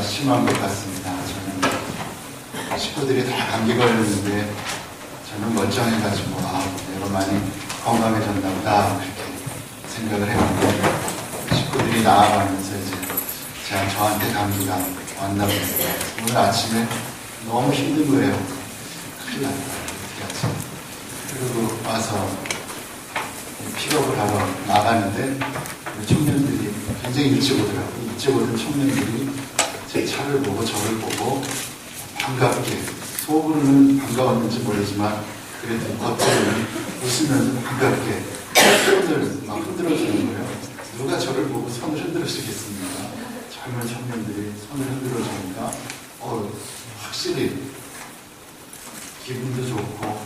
감기가 심한 것 같습니다. 저는 식구들이 다 감기 걸렸는데 저는 멀쩡해가지고 내가 많이 건강해졌나 보다 그렇게 생각을 했는데 식구들이 나아가면서 이제 제가 저한테 감기가 왔다고 했어요. 오늘 아침에 너무 힘든 거예요. 큰일 났다. 어떻게 하지? 그리고 와서 픽업을 하러 나가는데 청년들이 굉장히 일찍 오더라고요. 일찍 오던 청년들이 제 차를 보고 저를 보고 반갑게, 속으로는 반가웠는지 모르지만 그래도 겉으로는 웃으면서 반갑게 손을 막 흔들어주는 거예요. 누가 저를 보고 손을 흔들어주겠습니까? 젊은 청년들이 손을 흔들어주니까 확실히 기분도 좋고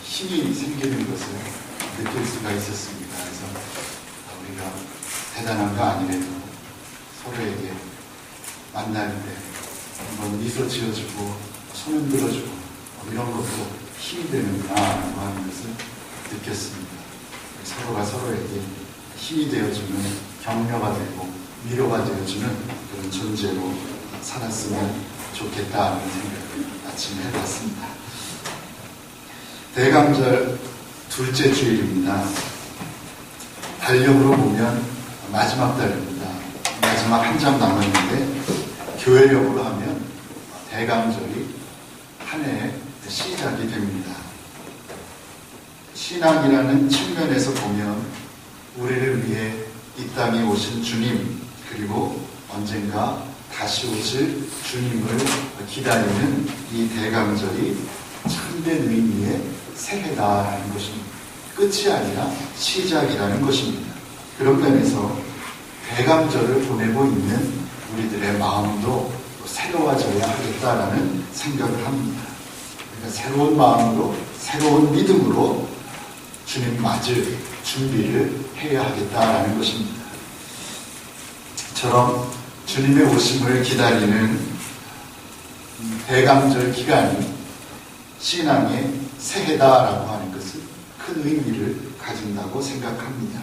힘이 생기는 것을 느낄 수가 있었습니다. 그래서 우리가 대단한 거 아니래도 서로에게 만날 때 한번 미소 지어주고 손 흔들어주고 이런 것도 힘이 되는구나 라고 하는 것을 느꼈습니다. 서로가 서로에게 힘이 되어주는 격려가 되고 위로가 되어주는 그런 존재로 살았으면 좋겠다는 생각을 아침에 해봤습니다. 대감절 둘째 주일입니다. 달력으로 보면 마지막 달입니다. 마지막 한 장 남았는데 교회력으로 하면 대감절이 한 해의 시작이 됩니다. 신앙이라는 측면에서 보면 우리를 위해 이 땅에 오신 주님, 그리고 언젠가 다시 오실 주님을 기다리는 이 대감절이 참된 의미의 새해다라는 것입니다. 끝이 아니라 시작이라는 것입니다. 그런 면에서 대감절을 보내고 있는 우리들의 마음도 새로워져야 하겠다라는 생각을 합니다. 그러니까 새로운 마음으로, 새로운 믿음으로 주님 맞을 준비를 해야 하겠다라는 것입니다. 저런 주님의 오심을 기다리는 대감절 기간이 신앙의 새해다라고 하는 것은 큰 의미를 가진다고 생각합니다.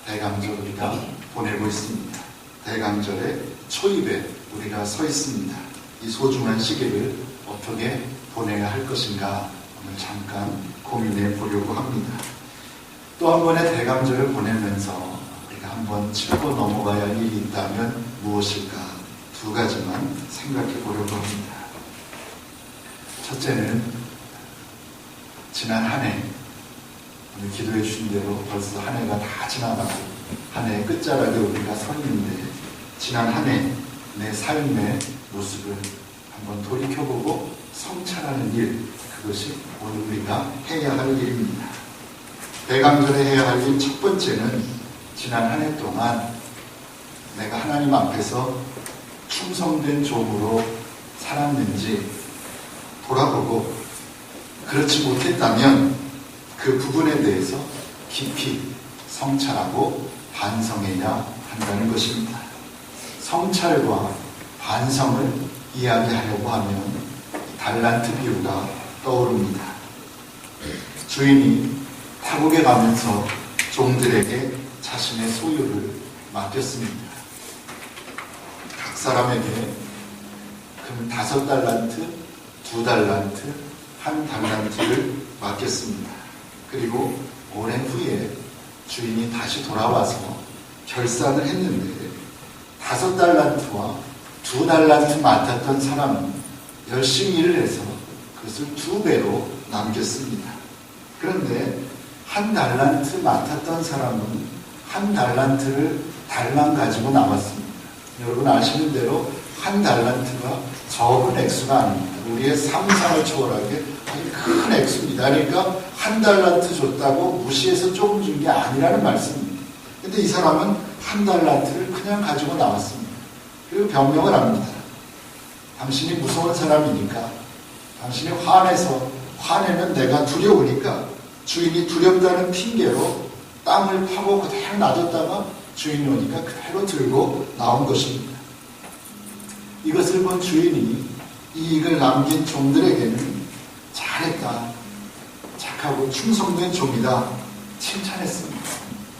대감절 우리가 보내고 있습니다. 대감절의 초입에 우리가 서 있습니다. 이 소중한 시기를 어떻게 보내야 할 것인가 오늘 잠깐 고민해 보려고 합니다. 또 한 번의 대감절을 보내면서 우리가 한번 짚고 넘어가야 할 일이 있다면 무엇일까? 두 가지만 생각해 보려고 합니다. 첫째는 지난 한 해, 오늘 기도해 주신 대로 벌써 한 해가 다 지나가고 한 해의 끝자락에 우리가 서 있는데 지난 한 해 내 삶의 모습을 한번 돌이켜보고 성찰하는 일, 그것이 오늘 우리가 해야 할 일입니다. 대감절에 해야 할 일 첫 번째는 지난 한 해 동안 내가 하나님 앞에서 충성된 종으로 살았는지 돌아보고 그렇지 못했다면 그 부분에 대해서 깊이 성찰하고 반성해야 한다는 것입니다. 성찰과 반성을 이야기하려고 하면 달란트 비유가 떠오릅니다. 주인이 타국에 가면서 종들에게 자신의 소유를 맡겼습니다. 각 사람에게 금 5달란트, 2달란트, 1달란트를 맡겼습니다. 그리고 오랜 후에 주인이 다시 돌아와서 결산을 했는데 5달란트와 2달란트 맡았던 사람은 열심히 일을 해서 그것을 2배로 남겼습니다. 그런데 1달란트 맡았던 사람은 1달란트를 달랑 가지고 남았습니다. 여러분 아시는 대로 1달란트가 적은 액수가 아닙니다. 우리의 상상을 초월하게 큰 액수입니다. 그러니까 1달란트 줬다고 무시해서 조금 준 게 아니라는 말씀입니다. 근데 이 사람은 1달란트를 그냥 가지고 나왔습니다. 그리고 변명을 합니다. 당신이 무서운 사람이니까, 당신이 화내면 내가 두려우니까 주인이 두렵다는 핑계로 땅을 파고 그대로 놔뒀다가 주인이 오니까 그대로 들고 나온 것입니다. 이것을 본 주인이 이익을 남긴 종들에게는 잘했다, 착하고 충성된 종이다 칭찬했습니다.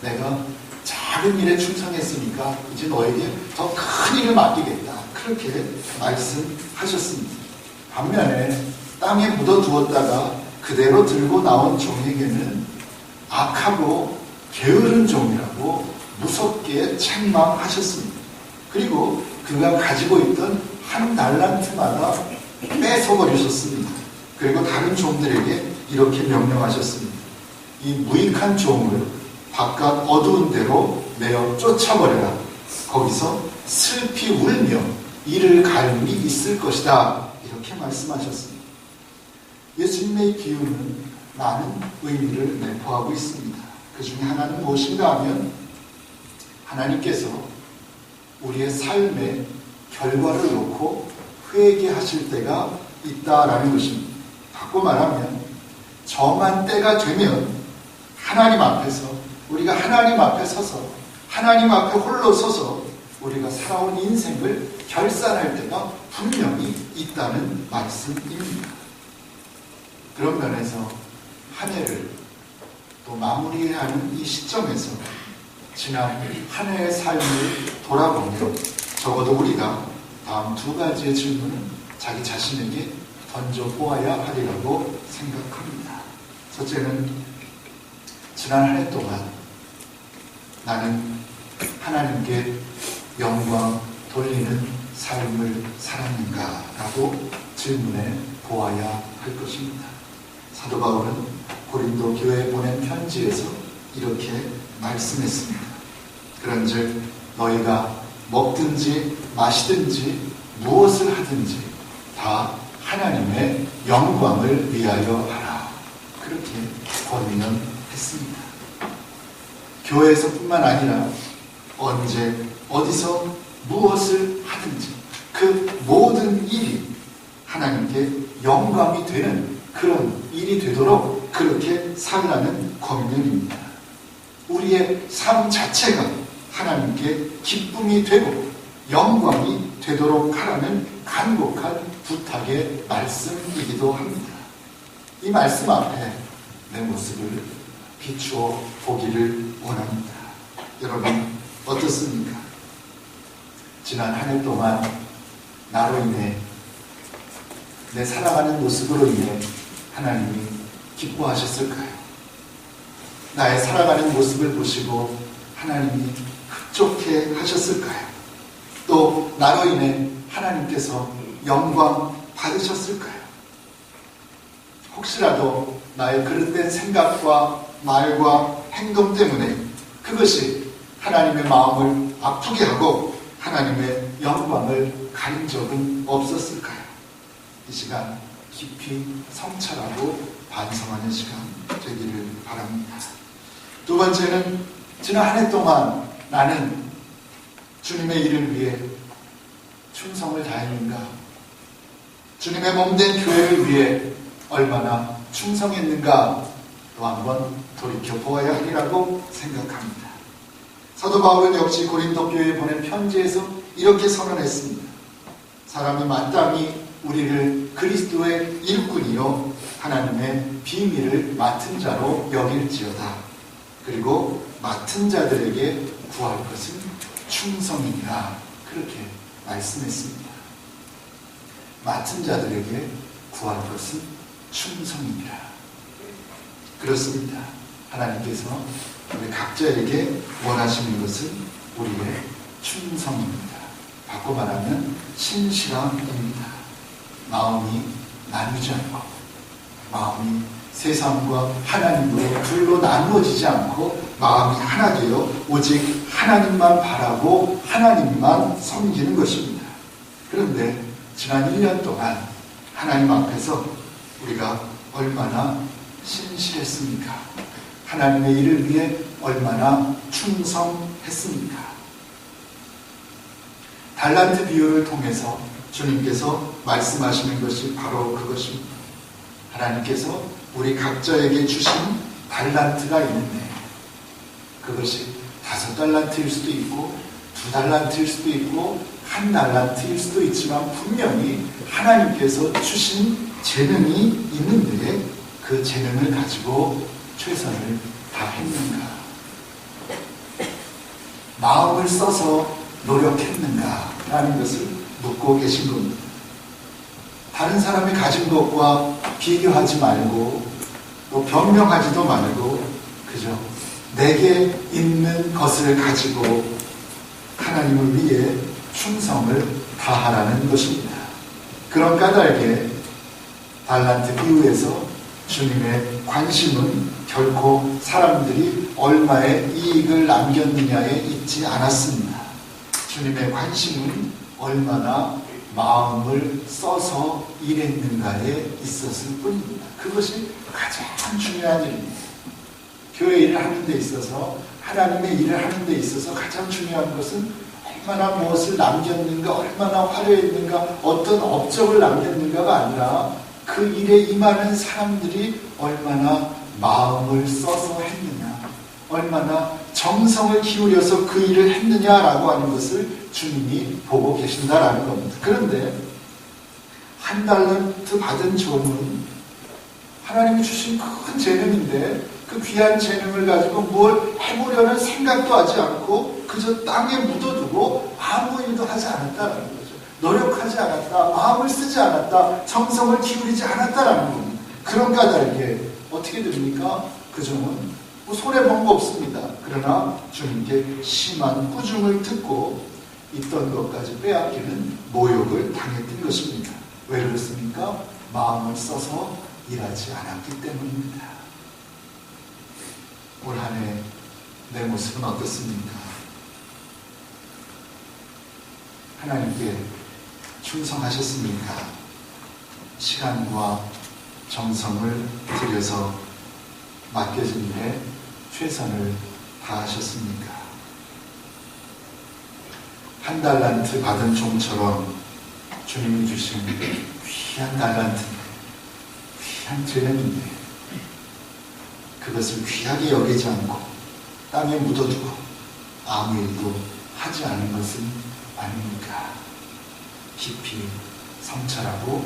내가 작은 일에 충성했으니까 이제 너에게 더 큰 일을 맡기겠다. 그렇게 말씀하셨습니다. 반면에 땅에 묻어두었다가 그대로 들고 나온 종에게는 악하고 게으른 종이라고 무섭게 책망하셨습니다. 그리고 그가 가지고 있던 한 달란트마다 뺏어버리셨습니다. 그리고 다른 종들에게 이렇게 명령하셨습니다. 이 무익한 종을 바깥 어두운 데로 내어 쫓아버려라. 거기서 슬피 울며 이를 갈음이 있을 것이다. 이렇게 말씀하셨습니다. 예수님의 비유는 많은 의미를 내포하고 있습니다. 그 중에 하나는 무엇인가 하면 하나님께서 우리의 삶의 결과를 놓고 회개하실 때가 있다라는 것입니다. 바꿔 말하면 정한 때가 되면 하나님 앞에서 우리가 하나님 앞에 서서 하나님 앞에 홀로 서서 우리가 살아온 인생을 결산할 때가 분명히 있다는 말씀입니다. 그런 면에서 한 해를 또 마무리하는 이 시점에서 지난 한 해의 삶을 돌아보며 적어도 우리가 다음 두 가지의 질문을 자기 자신에게 던져보아야 하리라고 생각합니다. 첫째는 지난 한 해 동안 나는 하나님께 영광 돌리는 삶을 살았는가? 라고 질문해 보아야 할 것입니다. 사도 바울은 고린도 교회에 보낸 편지에서 이렇게 말씀했습니다. 그런즉 너희가 먹든지 마시든지 무엇을 하든지 다 하나님의 영광을 위하여 하라. 그렇게 권면했습니다. 교회에서 뿐만 아니라 언제 어디서 무엇을 하든지 그 모든 일이 하나님께 영광이 되는 그런 일이 되도록 그렇게 살라는 권면입니다. 우리의 삶 자체가 하나님께 기쁨이 되고 영광이 되도록 하라는 간곡한 부탁의 말씀이기도 합니다. 이 말씀 앞에 내 모습을 비추어 보기를 원합니다. 여러분 어떻습니까? 지난 한 해 동안 나로 인해 내 살아가는 모습으로 인해 하나님이 기뻐하셨을까요? 나의 살아가는 모습을 보시고 하나님이 흡족해 하셨을까요? 또 나로 인해 하나님께서 영광 받으셨을까요? 혹시라도 나의 그릇된 생각과 말과 행동 때문에 그것이 하나님의 마음을 아프게 하고 하나님의 영광을 가린 적은 없었을까요? 이 시간 깊이 성찰하고 반성하는 시간 되기를 바랍니다. 두 번째는 지난 한 해 동안 나는 주님의 일을 위해 충성을 다했는가? 주님의 몸된 교회를 위해 얼마나 충성했는가? 또 한번 돌이켜 보아야 하리라고 생각합니다. 사도 바울은 역시 고린도 교회에 보낸 편지에서 이렇게 선언했습니다. 사람이 마땅히 우리를 그리스도의 일꾼이요 하나님의 비밀을 맡은 자로 여길지어다. 그리고 맡은 자들에게 구할 것은 충성이니라. 그렇게 말씀했습니다. 맡은 자들에게 구할 것은 충성이니라. 그렇습니다. 하나님께서 우리 각자에게 원하시는 것은 우리의 충성입니다. 바꿔 말하면 신실함입니다. 마음이 나누지 않고 마음이 세상과 하나님으로 둘로 나누어지지 않고 마음이 하나 되어 오직 하나님만 바라고 하나님만 섬기는 것입니다. 그런데 지난 1년 동안 하나님 앞에서 우리가 얼마나 신실했습니까? 하나님의 일을 위해 얼마나 충성했습니까? 달란트 비유를 통해서 주님께서 말씀하시는 것이 바로 그것입니다. 하나님께서 우리 각자에게 주신 달란트가 있는데 그것이 5달란트일 수도 있고 2달란트일 수도 있고 1달란트일 수도 있지만 분명히 하나님께서 주신 재능이 있는데 그 재능을 가지고 최선을 다했는가? 마음을 써서 노력했는가? 라는 것을 묻고 듣고 계신 겁니다. 다른 사람이 가진 것과 비교하지 말고 또 변명하지도 말고 그저 내게 있는 것을 가지고 하나님을 위해 충성을 다하라는 것입니다. 그런 까닭에 달란트 비유에서 주님의 관심은 결코 사람들이 얼마의 이익을 남겼느냐에 있지 않았습니다. 주님의 관심은 얼마나 마음을 써서 일했는가에 있었을 뿐입니다. 그것이 가장 중요한 일입니다. 교회 일을 하는 데 있어서, 하나님의 일을 하는 데 있어서 가장 중요한 것은 얼마나 무엇을 남겼는가, 얼마나 화려했는가, 어떤 업적을 남겼는가가 아니라 그 일에 임하는 사람들이 얼마나 마음을 써서 했느냐, 얼마나 정성을 기울여서 그 일을 했느냐라고 하는 것을 주님이 보고 계신다라는 겁니다. 그런데 한 달란트 받은 종은 하나님이 주신 큰 재능인데 그 귀한 재능을 가지고 뭘 해보려는 생각도 하지 않고 그저 땅에 묻어두고 아무 일도 하지 않았다라는 거죠. 노력하지 않았다, 마음을 쓰지 않았다, 정성을 기울이지 않았다라는 겁니다. 그런 까닭에 어떻게 됩니까? 그 종은 뭐 손해본 거 없습니다. 그러나 주님께 심한 꾸중을 듣고 있던 것까지 빼앗기는 모욕을 당했던 것입니다. 왜 그렇습니까? 마음을 써서 일하지 않았기 때문입니다. 올 한 해 내 모습은 어떻습니까? 하나님께 충성하셨습니까? 시간과 정성을 들여서 맡겨진 일에 최선을 다하셨습니까? 한 달란트 받은 종처럼 주님이 주신 귀한 달란트, 귀한 재능인데 그것을 귀하게 여기지 않고 땅에 묻어두고 아무 일도 하지 않은 것은 아닙니까? 깊이 성찰하고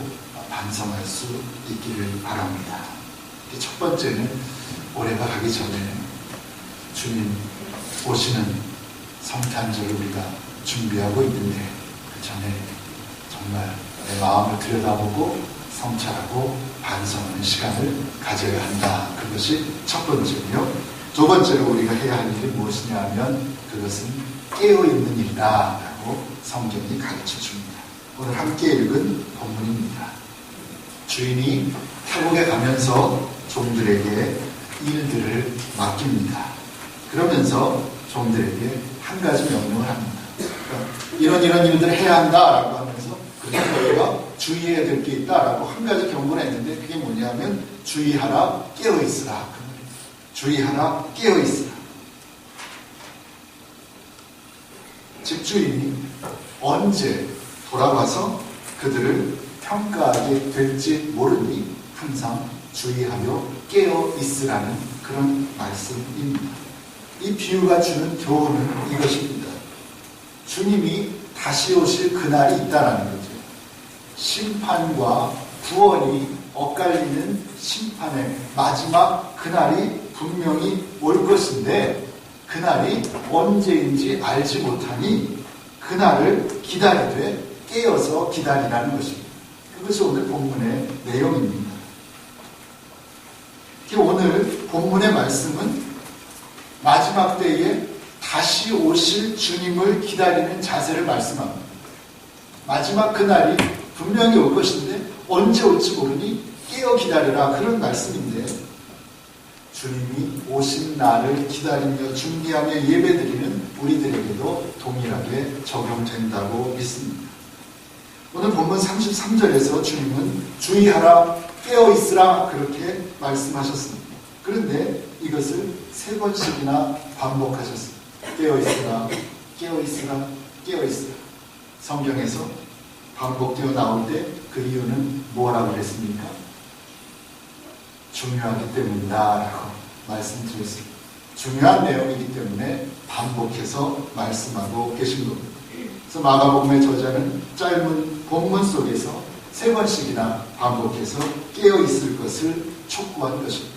반성할 수 있기를 바랍니다. 첫 번째는 올해가 가기 전에 주님 오시는 성탄절을 우리가 준비하고 있는데 그 전에 정말 내 마음을 들여다보고 성찰하고 반성하는 시간을 가져야 한다. 그것이 첫 번째고요. 두 번째로 우리가 해야 할 일이 무엇이냐 하면 그것은 깨어있는 일이다 라고 성경이 가르쳐 줍니다. 오늘 함께 읽은 본문입니다. 주인이 타국에 가면서 종들에게 일들을 맡깁니다. 그러면서 종들에게 한 가지 명령을 합니다. 그러니까 이런 일들을 해야 한다라고 하면서 그래서 너희가 주의해야 될 게 있다라고 한 가지 경고를 했는데 그게 뭐냐면 주의하라 깨어있으라. 주의하라 깨어있으라. 집주인이 언제 돌아와서 그들을 평가하게 될지 모르니 항상 주의하여 깨어있으라는 그런 말씀입니다. 이 비유가 주는 교훈은 이것입니다. 주님이 다시 오실 그날이 있다는 거죠. 심판과 구원이 엇갈리는 심판의 마지막 그날이 분명히 올 것인데 그날이 언제인지 알지 못하니 그날을 기다리되 깨어서 기다리라는 것입니다. 그것이 오늘 본문의 내용입니다. 오늘 본문의 말씀은 마지막 때에 다시 오실 주님을 기다리는 자세를 말씀합니다. 마지막 그날이 분명히 올 것인데 언제 올지 모르니 깨어 기다려라 그런 말씀인데 주님이 오신 날을 기다리며 준비하며 예배드리는 우리들에게도 동일하게 적용된다고 믿습니다. 오늘 본문 33절에서 주님은 주의하라 깨어있으라 그렇게 말씀하셨습니다. 그런데 이것을 3번씩이나 반복하셨습니다. 깨어있으라 깨어있으라 깨어있으라. 성경에서 반복되어 나올 때 그 이유는 뭐라고 그랬습니까? 중요하기 때문이다 라고 말씀드렸습니다. 중요한 내용이기 때문에 반복해서 말씀하고 계신 겁니다. 그래서 마가복음의 저자는 짧은 본문 속에서 3번씩이나 반복해서 깨어있을 것을 촉구한 것입니다.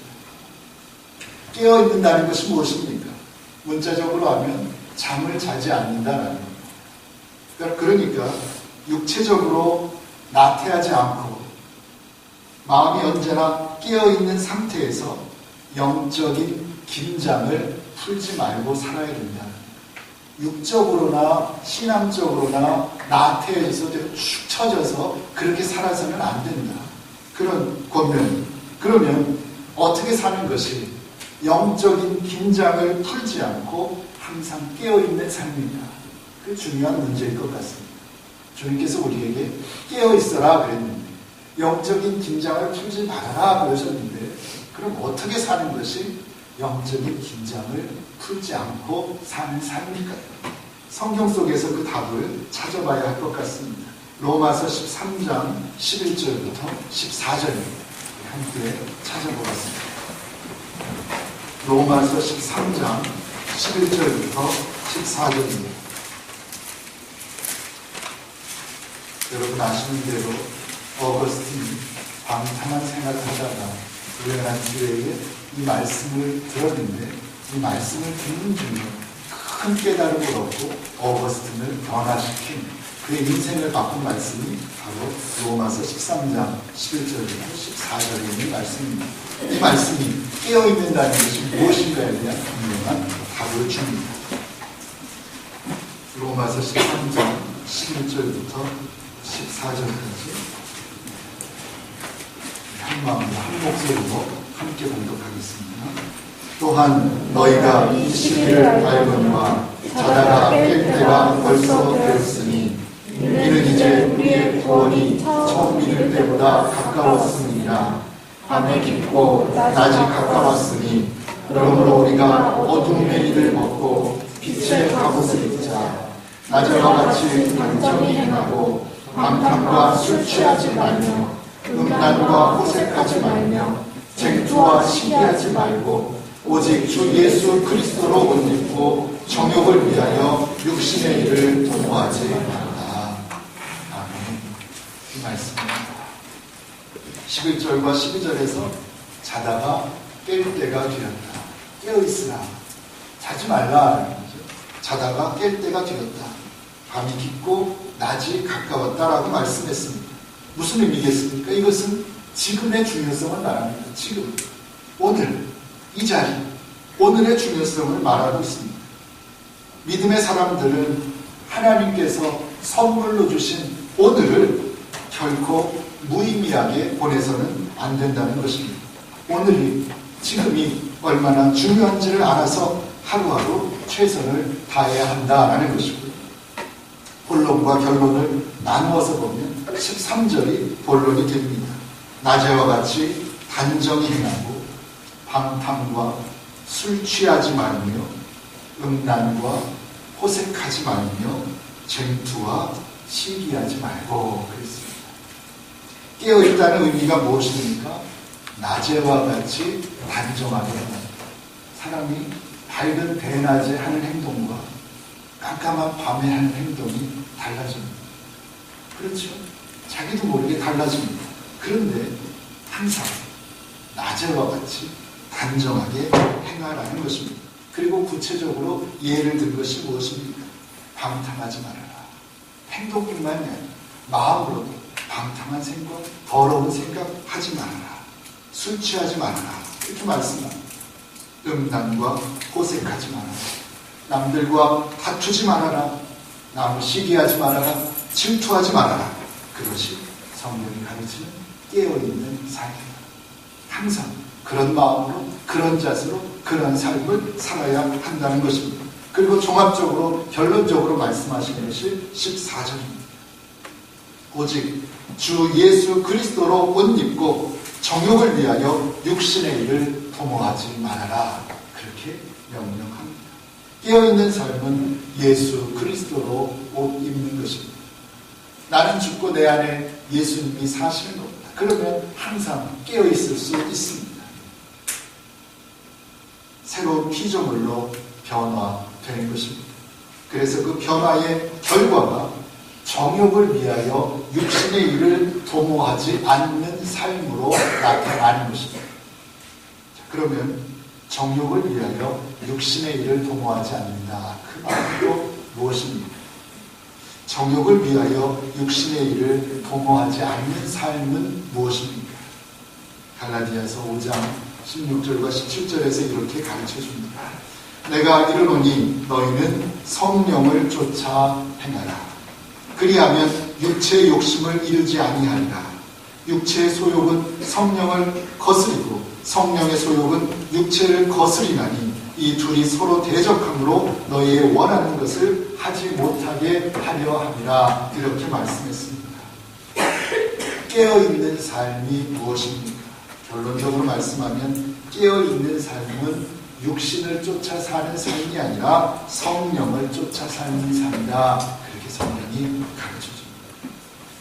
깨어있는다는 것이 무엇입니까? 문자적으로 하면 잠을 자지 않는다는 겁니다. 그러니까 육체적으로 나태하지 않고 마음이 언제나 깨어있는 상태에서 영적인 긴장을 풀지 말고 살아야 된다. 육적으로나 신앙적으로나 나태해져서 축 처져서 그렇게 살아서는 안 된다. 그런 권면. 그러면 어떻게 사는 것이 영적인 긴장을 풀지 않고 항상 깨어있는 삶인가? 그 중요한 문제일 것 같습니다. 주님께서 우리에게 깨어있어라 그랬는데 영적인 긴장을 풀지 말아라 그러셨는데 그럼 어떻게 사는 것이 영적인 긴장을 풀지 않고 사는 삶입니까? 성경 속에서 그 답을 찾아봐야 할 것 같습니다. 로마서 13장 11절부터 14절입니다. 함께 찾아보겠습니다. 로마서 13장 11절부터 14절입니다. 여러분 아시는 대로 어거스틴이 방탕한 생활을 하다가 우연한 기회에 이 말씀을 들었는데 이 말씀을 듣는 중에 큰 깨달음을 얻고 어거스틴을 변화시킨 그의 인생을 바꾼 말씀이 바로 로마서 13장 11절부터 14절에 있는 말씀입니다. 이 말씀이 깨어있는다는 것이 무엇인가에 대한 분명한 답을 줍니다. 로마서 13장 11절부터 14절까지 한 마음으로 한 목소리로 함께 봉독하겠습니다. 또한 너희가 이 시기를 알거니와 자다가 깰 때가 벌써 되었으니 이는 이제 우리의 구원이 처음 믿을 때보다 가까웠음이라. 밤에 깊고 낮이 가까웠으니 그러므로 우리가 어둠의 일을 벗고 빛의 갑옷을 입자. 낮에와 같이 단정히 행하고 방탕과 술 취하지 말며 음란과 호색하지 말며 쟁투와 시기하지 말고 오직 주 예수 그리스도로 옷 입고 정욕을 위하여 육신의 일을 도모하지 말라. 아멘. 이 말씀입니다. 11절과 12절에서 자다가 깰 때가 되었다. 깨어있으라. 자지 말라. 자다가 깰 때가 되었다. 밤이 깊고 낮이 가까웠다라고 말씀했습니다. 무슨 의미겠습니까? 이것은 지금의 중요성을 말합니다. 지금, 오늘, 이 자리, 오늘의 중요성을 말하고 있습니다. 믿음의 사람들은 하나님께서 선물로 주신 오늘을 결코 무의미하게 보내서는 안 된다는 것입니다. 오늘이, 지금이 얼마나 중요한지를 알아서 하루하루 최선을 다해야 한다라는 것이고요. 본론과 결론을 나누어서 보면 13절이 본론이 됩니다. 낮에와 같이 단정히 행하고 방탕과 술 취하지 말며 음란과 호색하지 말며 쟁투와 시기하지 말고 그랬습니다. 깨어있다는 의미가 무엇입니까? 낮에와 같이 단정하게 한다. 사람이 밝은 대낮에 하는 행동과 깜깜한 밤에 하는 행동이 달라집니다. 그렇죠? 자기도 모르게 달라집니다. 그런데 항상 낮에와 같이 단정하게 행하라는 것입니다. 그리고 구체적으로 예를 든 것이 무엇입니까? 방탕하지 말아라. 행동뿐만이 아니라 마음으로도 방탕한 생각, 더러운 생각 하지 말아라. 술 취하지 말아라. 이렇게 말씀합니다. 음란과 호색하지 말아라. 남들과 다투지 말아라. 남을 시기하지 말아라. 질투하지 말아라. 그것이 성경이 가르치는 깨어있는 삶입니다. 항상 그런 마음으로, 그런 자세로, 그런 삶을 살아야 한다는 것입니다. 그리고 종합적으로, 결론적으로 말씀하시는 것이 14절입니다. 오직 주 예수 그리스도로 옷 입고 정욕을 위하여 육신의 일을 도모하지 말아라. 그렇게 명령합니다. 깨어있는 삶은 예수 그리스도로 옷 입는 것입니다. 나는 죽고 내 안에 예수님이 사시는 겁니다. 그러면 항상 깨어있을 수 있습니다. 새로운 피조물로 변화되는 것입니다. 그래서 그 변화의 결과가 정욕을 위하여 육신의 일을 도모하지 않는 삶으로 나타나는 것입니다. 자, 그러면 정욕을 위하여 육신의 일을 도모하지 않는다. 그 말은 또 무엇입니까? 정욕을 위하여 육신의 일을 도모하지 않는 삶은 무엇입니까? 갈라디아서 5장 16절과 17절에서 이렇게 가르쳐줍니다. 내가 이르노니 너희는 성령을 쫓아 행하라. 그리하면 육체의 욕심을 이루지 아니하리라. 육체의 소욕은 성령을 거스리고 성령의 소욕은 육체를 거스리나니 이 둘이 서로 대적함으로 너희의 원하는 것을 하지 못하게 하려 함이라. 이렇게 말씀했습니다. 깨어있는 삶이 무엇입니까? 결론적으로 말씀하면 깨어있는 삶은 육신을 쫓아 사는 삶이 아니라 성령을 쫓아 사는 삶이다. 그렇게 성경이 가르쳐줍니다.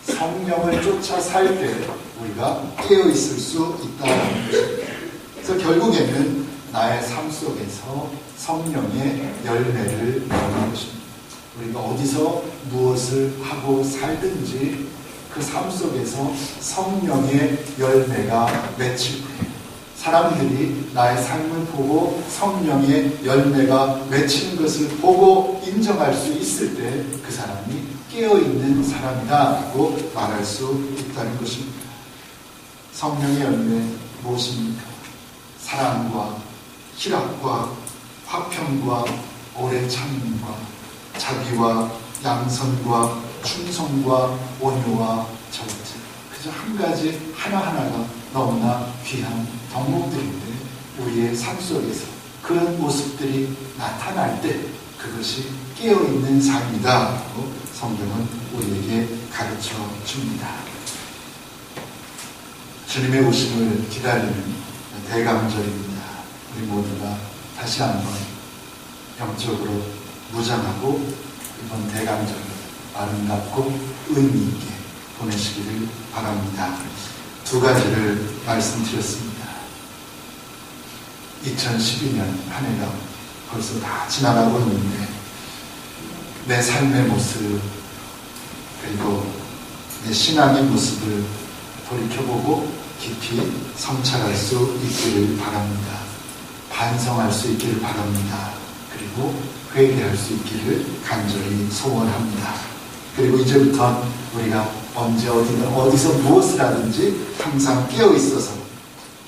성령을 쫓아 살 때 우리가 깨어있을 수 있다는 것입니다. 그래서 결국에는 나의 삶 속에서 성령의 열매를 얻는 것입니다. 우리가 어디서 무엇을 하고 살든지 그 삶 속에서 성령의 열매가 맺힐 때 사람들이 나의 삶을 보고 성령의 열매가 맺히는 것을 보고 인정할 수 있을 때 그 사람이 깨어있는 사람이다 라고 말할 수 있다는 것입니다. 성령의 열매 무엇입니까? 사랑과 희락과 화평과 오래 참음과 자비와 양선과 충성과 온유와 절제. 그저 한 가지 하나하나가 너무나 귀한 덕목들인데 우리의 삶 속에서 그런 모습들이 나타날 때 그것이 깨어있는 삶이다 라고 성경은 우리에게 가르쳐 줍니다. 주님의 오심을 기다리는 대감절입니다. 우리 모두가 다시 한번 영적으로 무장하고 이번 대감절을 아름답고 의미 있게 보내시기를 바랍니다. 두 가지를 말씀드렸습니다. 2012년 한 해가 벌써 다 지나가고 있는데 내 삶의 모습 그리고 내 신앙의 모습을 돌이켜보고 깊이 성찰할 수 있기를 바랍니다. 반성할 수 있기를 바랍니다. 그리고 회개할 수 있기를 간절히 소원합니다. 그리고 이제부터 우리가 언제 어디서 무엇을 하든지 항상 깨어 있어서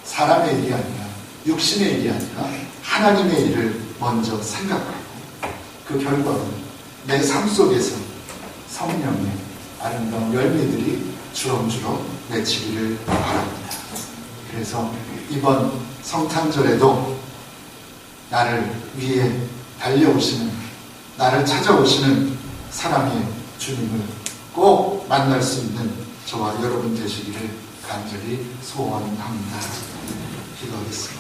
사람의 일이 아니라 육신의 일이 아니라 하나님의 일을 먼저 생각하고 그 결과는 내 삶 속에서 성령의 아름다운 열매들이 주렁주렁 맺히기를 바랍니다. 그래서 이번 성탄절에도 나를 위해 달려오시는 나를 찾아오시는 사랑의 주님을 꼭 만날 수 있는 저와 여러분 되시기를 간절히 소원합니다. 기도하겠습니다.